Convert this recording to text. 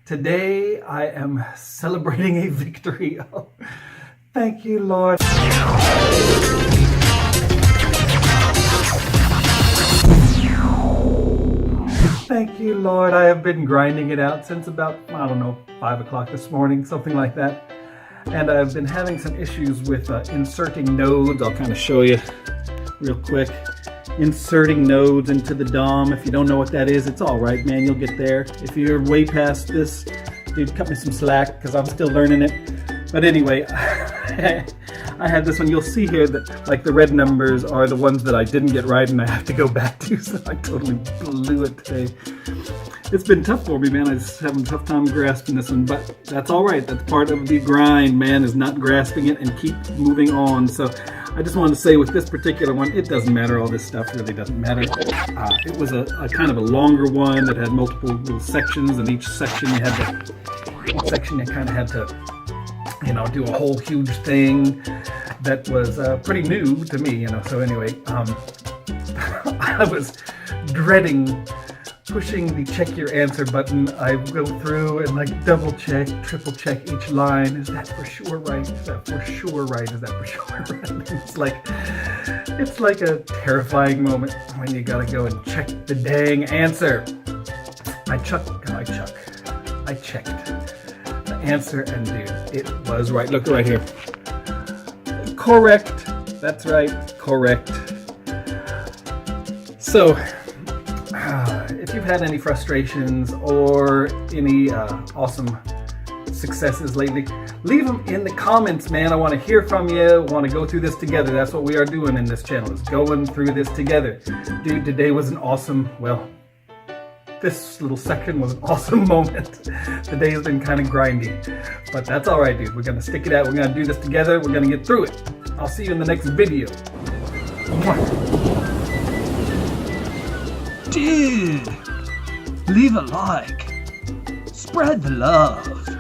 Today I am celebrating a victory. Oh, thank you, Lord. Thank you, Lord. I have been grinding it out since about, I don't know, 5 o'clock this morning, something like that. And I've been having some issues with inserting nodes. I'll kind of show you real quick. Inserting nodes into the DOM. If you don't know what that is, it's all right, man. You'll get there. If you're way past this, dude, cut me some slack because I'm still learning it. But anyway, I had this one. You'll see here that like the red numbers are the ones that I didn't get right and I have to go back to. So I totally blew it today. It's been tough for me, man. I just having a tough time grasping this one, but that's all right. That's part of the grind, man, is not grasping it and keep moving on. So I just wanted to say with this particular one, it doesn't matter. All this stuff really doesn't matter. It was a kind of a longer one that had multiple little sections, and each section you kind of had to, you know, do a whole huge thing that was pretty new to me, you know. So anyway, I was dreading pushing the check your answer button. I go through and like double check, triple check each line. Is that for sure right? Is that for sure right? Is that for sure right? It's like a terrifying moment when you gotta go and check the dang answer. I checked the answer, and dude, it was right. Look right here. Correct. That's right. Correct. So if you've had any frustrations or any awesome successes lately, leave them in the comments, man. I want to hear from you. I want to go through this together. That's what we are doing in this channel, is going through this together. Dude, today was an awesome, well, this little section was an awesome moment. The day has been kind of grindy, but that's all right, dude. We're going to stick it out. We're going to do this together. We're going to get through it. I'll see you in the next video. Dude, leave a like, spread the love.